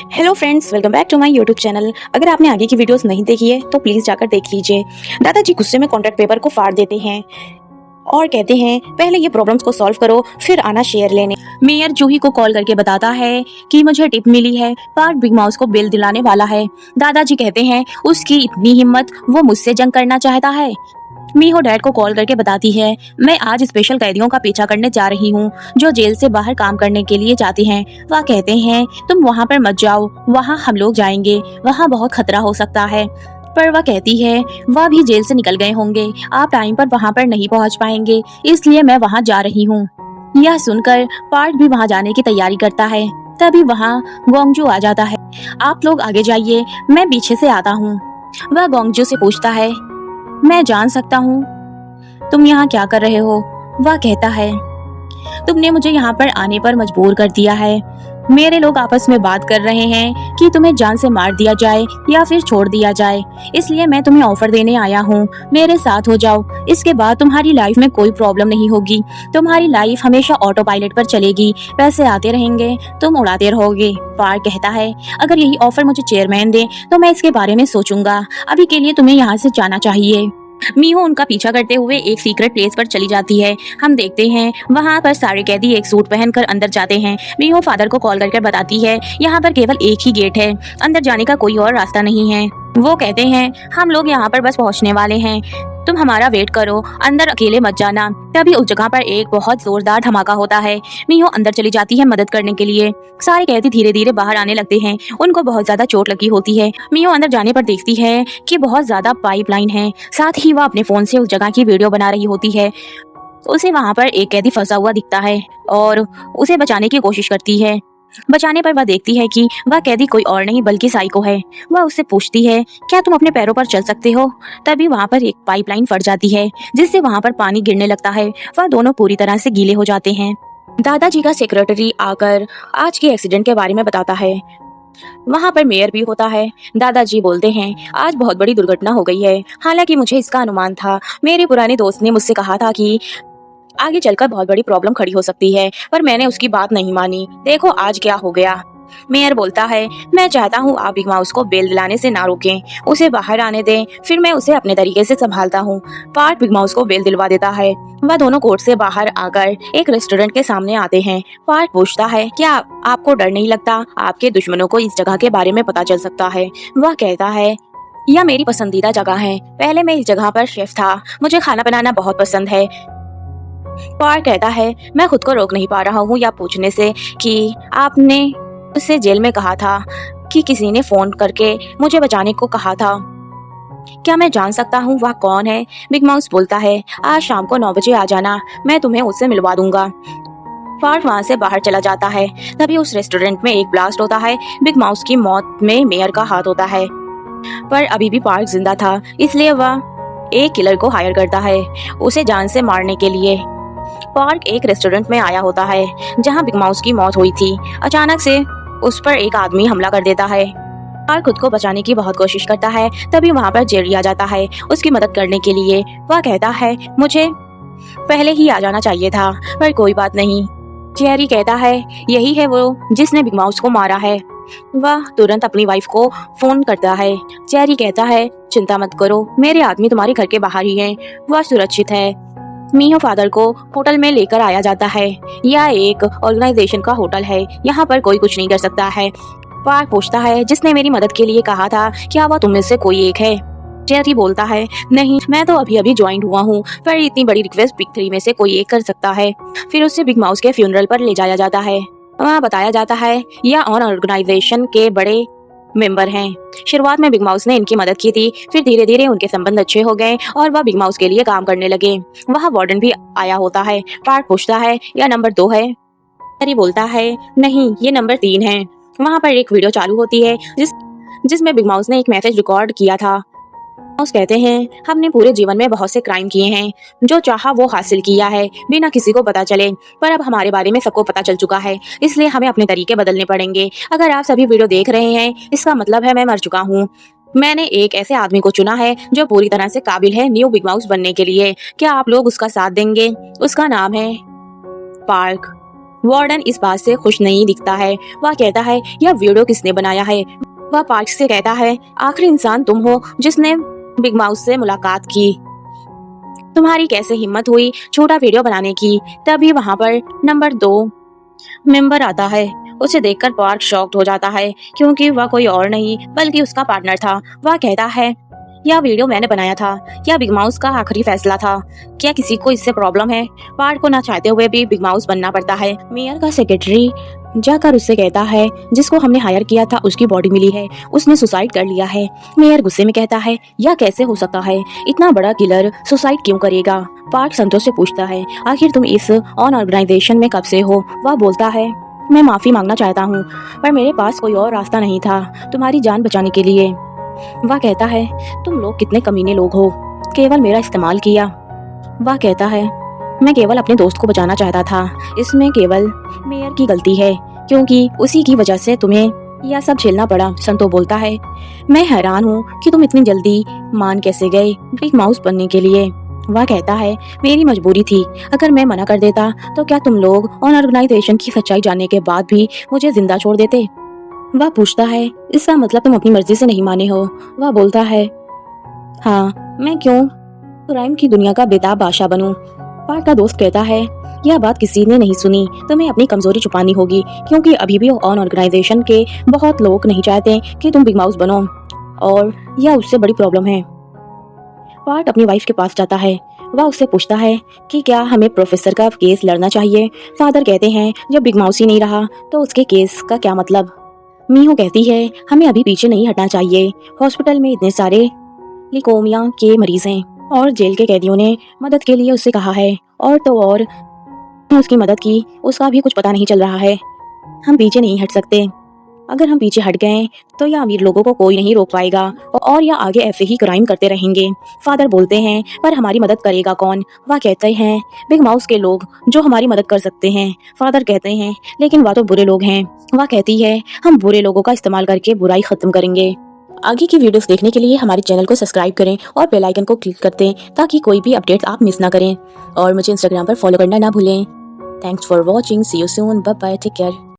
Hello friends, welcome back to my YouTube channel. अगर आपने आगे की वीडियोस नहीं देखी है तो प्लीज जाकर देख लीजिए। दादाजी गुस्से में कॉन्ट्रैक्ट पेपर को फाड़ देते हैं और कहते हैं पहले ये प्रॉब्लम्स को सॉल्व करो फिर आना शेयर लेने। मेयर जूही को कॉल करके बताता है कि मुझे टिप मिली है, पार्क बिग माउस को बिल दिलाने वाला है। दादाजी कहते हैं उसकी इतनी हिम्मत, वो मुझसे जंग करना चाहता है। मीहो डैड को कॉल करके बताती है मैं आज स्पेशल कैदियों का पीछा करने जा रही हूँ जो जेल से बाहर काम करने के लिए जाते हैं। वह कहते हैं तुम वहाँ पर मत जाओ, वहाँ हम लोग जाएंगे, वहाँ बहुत खतरा हो सकता है। पर वह कहती है वह भी जेल से निकल गए होंगे, आप टाइम पर वहाँ पर नहीं पहुँच पाएंगे, इसलिए मैं वहाँ जा रही हूँ। यह सुनकर पार्क भी वहाँ जाने की तैयारी करता है। तभी वहाँ गोंगजू आ जाता है। आप लोग आगे जाइए, मैं पीछे से आता हूँ। वह गोंगजू से पूछता है मैं जान सकता हूँ तुम यहाँ क्या कर रहे हो? वह कहता है तुमने मुझे यहाँ पर आने पर मजबूर कर दिया है। मेरे लोग आपस में बात कर रहे हैं कि तुम्हें जान से मार दिया जाए या फिर छोड़ दिया जाए, इसलिए मैं तुम्हें ऑफर देने आया हूँ, मेरे साथ हो जाओ। इसके बाद तुम्हारी लाइफ में कोई प्रॉब्लम नहीं होगी, तुम्हारी लाइफ हमेशा ऑटो पायलट पर चलेगी, पैसे आते रहेंगे, तुम उड़ाते रहोगे। पार्क कहता है अगर यही ऑफर मुझे चेयरमैन दे तो मैं इसके बारे में सोचूंगा, अभी के लिए तुम्हें यहाँ से जाना चाहिए। मीहो उनका पीछा करते हुए एक सीक्रेट प्लेस पर चली जाती है। हम देखते हैं वहाँ पर सारे कैदी एक सूट पहनकर अंदर जाते हैं। मीहो फादर को कॉल करके बताती है यहाँ पर केवल एक ही गेट है, अंदर जाने का कोई और रास्ता नहीं है। वो कहते हैं हम लोग यहाँ पर बस पहुँचने वाले हैं, तुम हमारा वेट करो, अंदर अकेले मत जाना। तभी उस जगह पर एक बहुत जोरदार धमाका होता है। मीहो अंदर चली जाती है मदद करने के लिए। सारे कैदी धीरे धीरे बाहर आने लगते हैं, उनको बहुत ज्यादा चोट लगी होती है। मीहो अंदर जाने पर देखती है कि बहुत ज्यादा पाइपलाइन है, साथ ही वह अपने फोन से उस जगह की वीडियो बना रही होती है। उसे वहाँ पर एक कैदी फंसा हुआ दिखता है और उसे बचाने की कोशिश करती है। बचाने पर वह देखती है कि वह कैदी कोई और नहीं बल्कि साइको है। वह उससे पूछती है क्या तुम अपने पैरों पर चल सकते हो? तभी वहाँ पर एक पाइपलाइन फट जाती है जिससे वहाँ पर पानी गिरने लगता है। वह दोनों पूरी तरह से गीले हो जाते हैं। दादाजी का सेक्रेटरी आकर आज के एक्सीडेंट के बारे में बताता है। वहाँ पर मेयर भी होता है। दादाजी बोलते हैं आज बहुत बड़ी दुर्घटना हो गई है, हालांकि मुझे इसका अनुमान था। मेरे पुराने दोस्त ने मुझसे कहा था कि आगे चलकर बहुत बड़ी प्रॉब्लम खड़ी हो सकती है, पर मैंने उसकी बात नहीं मानी। देखो आज क्या हो गया। मेयर बोलता है मैं चाहता हूँ आप बिग माउस को बेल दिलाने से ना रोकें, उसे बाहर आने दें, फिर मैं उसे अपने तरीके से संभालता हूँ। पार्क बिग माउस को बेल दिलवा देता है। वह दोनों कोर्ट से बाहर आकर एक रेस्टोरेंट के सामने आते हैं। पार्क पूछता है क्या आपको डर नहीं लगता? आपके दुश्मनों को इस जगह के बारे में पता चल सकता है। वह कहता है यह मेरी पसंदीदा जगह है, पहले मैं इस जगह पर शेफ था, मुझे खाना बनाना बहुत पसंद है। पार्क कहता है मैं खुद को रोक नहीं पा रहा हूँ या पूछने से कि आपने उससे जेल में कहा था कि किसी ने फोन करके मुझे बचाने को कहा था, क्या मैं जान सकता हूँ वह कौन है? बिग माउस बोलता है आज शाम को 9 बजे आ जाना, मैं तुम्हें उससे मिलवा दूंगा। पार्क वहाँ से बाहर चला जाता है। तभी उस रेस्टोरेंट में एक ब्लास्ट होता है। बिग माउस की मौत में मेयर का हाथ होता है, पर अभी भी पार्क जिंदा था, इसलिए वह एक किलर को हायर करता है उसे जान से मारने के लिए। पार्क एक रेस्टोरेंट में आया होता है जहां बिग माउस की मौत हुई थी। अचानक से उस पर एक आदमी हमला कर देता है। पार्क खुद को बचाने की बहुत कोशिश करता है। तभी वहां पर जेरी आ जाता है उसकी मदद करने के लिए। वह कहता है मुझे पहले ही आ जाना चाहिए था, पर कोई बात नहीं। जेरी कहता है यही है वो जिसने बिग माउस को मारा है। वह तुरंत अपनी वाइफ को फोन करता है। जेरी कहता है चिंता मत करो, मेरे आदमी तुम्हारे घर के बाहर ही हैं, वह सुरक्षित है। मीहो फादर को होटल में लेकर आया जाता है। यह एक ऑर्गेनाइजेशन का होटल है, यहाँ पर कोई कुछ नहीं कर सकता है। पार्क पूछता है जिसने मेरी मदद के लिए कहा था क्या वह तुम में से कोई एक है? जेरी बोलता है नहीं, मैं तो अभी अभी ज्वाइन हुआ हूँ, पर इतनी बड़ी रिक्वेस्ट बिग 3 में से कोई एक कर सकता है। फिर उसे बिग माउस के फ्यूनरल पर ले जाया जाता है। वहाँ बताया जाता है यह ऑर्गेनाइजेशन के बड़े मेंबर हैं। शुरुआत में बिग माउस ने इनकी मदद की थी, फिर धीरे धीरे उनके संबंध अच्छे हो गए और वह बिग माउस के लिए काम करने लगे। वह वार्डन भी आया होता है। पार्क पूछता है यह नंबर 2 है? जेरी बोलता है नहीं, ये नंबर 3 है। वहाँ पर एक वीडियो चालू होती है जिसमें बिग माउस ने एक मैसेज रिकॉर्ड किया था। माउस कहते हैं हमने पूरे जीवन में बहुत से क्राइम किए हैं, जो चाहा वो हासिल किया है बिना किसी को पता चले, पर अब हमारे बारे में सबको पता चल चुका है, इसलिए हमें अपने तरीके बदलने पड़ेंगे। अगर आप सभी वीडियो देख रहे हैं इसका मतलब है मैं मर चुका हूँ। मैंने एक ऐसे आदमी को चुना है जो पूरी तरह से काबिल है न्यू बिग माउस बनने के लिए। क्या आप लोग उसका साथ देंगे? उसका नाम है पार्क। वार्डन इस बात से खुश नहीं दिखता है। वह कहता है यह वीडियो किसने बनाया है। वह पार्क से कहता है आखिरी इंसान तुम हो जिसने बिग माउस से मुलाकात की। तुम्हारी कैसे हिम्मत हुई छोटा वीडियो बनाने की। तभी वहां पर नंबर 2 मेंबर आता है। उसे देखकर पार्क शॉक्ड हो जाता है क्योंकि वह कोई और नहीं बल्कि उसका पार्टनर था। वह कहता है यह वीडियो मैंने बनाया था। यह बिग माउस का आखिरी फैसला था। क्या किसी को इससे प्रॉब्लम है। पार्क को ना चाहते हुए भी बिग माउस बनना पड़ता है। मेयर का सेक्रेटरी जाकर उससे कहता है जिसको हमने हायर किया था उसकी बॉडी मिली है। उसने सुसाइड कर लिया है। मेयर गुस्से में कहता है यह कैसे हो सकता है। इतना बड़ा किलर सुसाइड क्यों करेगा। पार्क संतोष से पूछता है आखिर तुम इस ऑर्गेनाइजेशन में कब से हो। वह बोलता है मैं माफी मांगना चाहता हूँ पर मेरे पास कोई और रास्ता नहीं था तुम्हारी जान बचाने के लिए। वह कहता है तुम लोग कितने कमीने लोग हो केवल मेरा इस्तेमाल किया। वह कहता है मैं केवल अपने दोस्त को बचाना चाहता था। इसमें केवल मेयर की गलती है क्योंकि उसी की वजह से तुम्हें यह सब झेलना पड़ा। संतो बोलता है मैं हैरान हूँ कि तुम इतनी जल्दी मान कैसे गए बिग माउस बनने के लिए। वह कहता है मेरी मजबूरी थी। अगर मैं मना कर देता तो क्या तुम लोग ऑर्गेनाइजेशन की सच्चाई जानने के बाद भी मुझे जिंदा छोड़ देते। वह पूछता है इसका मतलब तुम अपनी मर्जी से नहीं माने हो। वह बोलता है हाँ मैं क्यों क्राइम की दुनिया का बेताब बादशाह बनूं। पार्क का दोस्त कहता है यह बात किसी ने नहीं सुनी। तुम्हें अपनी कमजोरी छुपानी होगी क्योंकि अभी भी ऑर्गेनाइजेशन के बहुत लोग नहीं चाहते कि तुम बिग माउस बनो और यह उससे बड़ी प्रॉब्लम है। पार्क अपनी वाइफ के पास जाता है। वह उससे पूछता है कि क्या हमें प्रोफेसर का केस लड़ना चाहिए। फादर कहते हैं जब बिग माउस ही नहीं रहा तो उसके केस का क्या मतलब। मीहू कहती है हमें अभी पीछे नहीं हटना चाहिए। हॉस्पिटल में इतने सारे लिकोमिया के मरीज हैं और जेल के कैदियों ने मदद के लिए उससे कहा है और तो और उसकी मदद की उसका भी कुछ पता नहीं चल रहा है। हम पीछे नहीं हट सकते। अगर हम पीछे हट गए तो यह अमीर लोगों को कोई नहीं रोक पाएगा और यह आगे ऐसे ही क्राइम करते रहेंगे। फादर बोलते हैं पर हमारी मदद करेगा कौन। वह कहते हैं बिग माउस के लोग जो हमारी मदद कर सकते हैं। फादर कहते हैं लेकिन वह तो बुरे लोग हैं। वह कहती है हम बुरे लोगों का इस्तेमाल करके बुराई खत्म करेंगे। आगे की वीडियोस देखने के लिए हमारे चैनल को सब्सक्राइब करें और बेल आइकन को क्लिक कर दें ताकि कोई भी अपडेट आप मिस ना करें और मुझे इंस्टाग्राम पर फॉलो करना ना भूलें। Thanks for watching. See you soon. Bye bye. Take care.